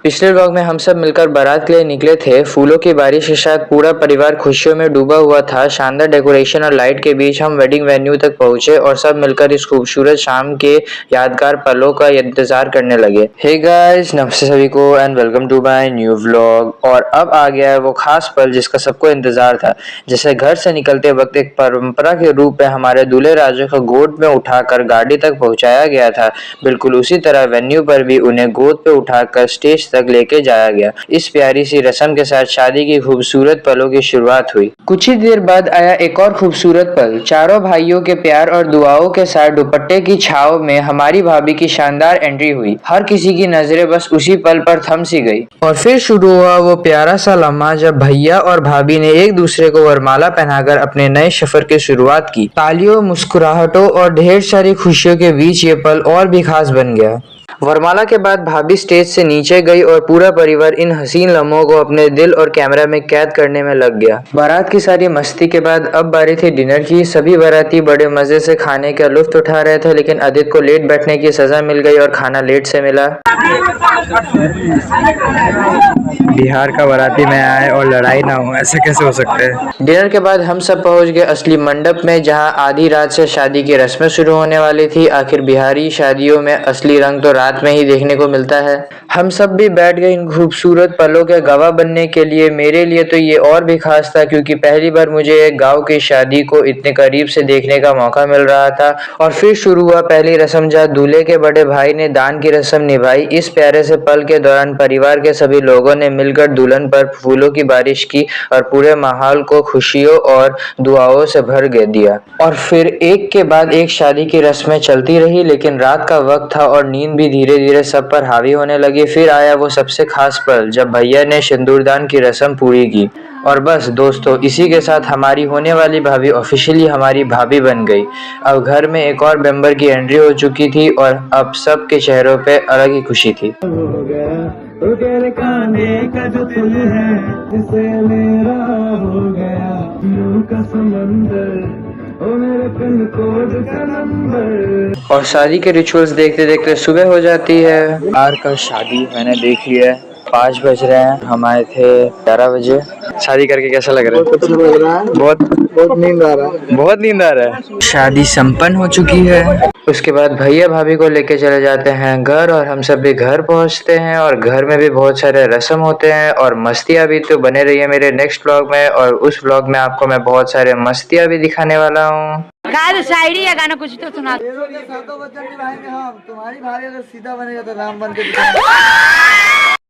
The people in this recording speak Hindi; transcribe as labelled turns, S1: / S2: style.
S1: पिछले व्लॉग में हम सब मिलकर बारात के लिए निकले थे। फूलों की बारिश के साथ पूरा परिवार खुशियों में डूबा हुआ था। शानदार डेकोरेशन और लाइट के बीच हम वेडिंग वेन्यू तक पहुंचे और सब मिलकर इस खूबसूरत शाम के यादगार पलों का इंतजार करने लगे। हे गाइस, नमस्ते सभी को and welcome to my new vlog. और अब आ गया है वो खास पल जिसका सबको इंतजार था। जैसे घर से निकलते वक्त एक परंपरा के रूप में हमारे दूल्हे राजा को गोद में उठाकर गाड़ी तक पहुंचाया गया था, बिल्कुल उसी तरह वेन्यू पर भी उन्हें गोद पे उठाकर स्टेज तक लेके जाया गया। इस प्यारी सी रस्म के साथ शादी की खूबसूरत पलों की शुरुआत हुई। कुछ ही देर बाद आया एक और खूबसूरत पल। चारों भाइयों के प्यार और दुआओं के साथ दुपट्टे की छाव में हमारी भाभी की शानदार एंट्री हुई। हर किसी की नजरें बस उसी पल पर थम सी गई। और फिर शुरू हुआ वो प्यारा सा लम्हा जब भैया और भाभी ने एक दूसरे को वरमाला पहनाकर अपने नए सफर की शुरुआत की। तालियों, मुस्कुराहटों और ढेर सारी खुशियों के बीच ये पल और भी खास बन गया। वरमाला के बाद भाभी स्टेज से नीचे गई और पूरा परिवार इन हसीन लम्हों को अपने दिल और कैमरा में कैद करने में लग गया। बारात की सारी मस्ती के बाद अब बारी थी डिनर की। सभी बाराती बड़े मजे से खाने का लुत्फ उठा रहे थे, लेकिन आदित्य को लेट बैठने की सजा मिल गई और खाना लेट से मिला। बिहार का बाराती में आए और लड़ाई ना हो, ऐसे कैसे हो सकते हैं। डिनर के बाद हम सब पहुंच गए असली मंडप में, जहां आधी रात से शादी की रस्में शुरू होने वाली थी। आखिर बिहारी शादियों में असली रंग तो रात में ही देखने को मिलता है। हम सब भी बैठ गए इन खूबसूरत पलों के गवाह बनने के लिए। मेरे लिए तो ये और भी खास था क्योंकि पहली बार मुझे एक गांव की शादी को इतने करीब से देखने का मौका मिल रहा था। और फिर शुरू हुआ पहली रस्म, जहाँ दूल्हे के बड़े भाई ने दान की रस्म निभाई। इस प्यारे से पल के दौरान परिवार के सभी लोगों ने मिलकर दुल्हन पर फूलों की बारिश की और पूरे माहौल को खुशियों और दुआओं से भर दिया। और फिर एक के बाद एक शादी की रस्में चलती रही, लेकिन रात का वक्त था और नींद भी धीरे धीरे सब पर हावी होने लगी। फिर आया वो सबसे खास पल जब भैया ने सिंदूरदान की रस्म पूरी की। और बस दोस्तों, इसी के साथ हमारी होने वाली भाभी ऑफिशियली हमारी भाभी बन गई। अब घर में एक और मेंबर की एंट्री हो चुकी थी और अब सबके चेहरों पे अलग ही खुशी थी। तेरे कांधे का जो पुल है, जिसे मेरा हो गया का समंदर, ओ मेरे पिन कोड का नंबर। और शादी के रिचुअल्स देखते देखते सुबह हो जाती है। यार कल शादी मैंने देख लिया है। 5 बज रहे हैं, हम आए थे 11 बजे। शादी करके कैसा लग रहा है? बहुत अच्छा लग रहा है। बहुत नींद आ रहा है। बहुत नींद आ रहा है। शादी संपन्न हो चुकी है। उसके बाद भैया भाभी को लेके चले जाते हैं घर और हम सब भी घर पहुंचते हैं। और घर में भी बहुत सारे रस्म होते हैं और मस्तियां भी। तो बने रहिए मेरे नेक्स्ट व्लॉग में, और उस व्लॉग में आपको मैं बहुत सारे मस्तियां भी दिखाने वाला हूँ।
S2: शायरी या गाना कुछ तो सुना।
S3: तुम्हारी भाभी अगर सीधा बनेगा तो राम बन के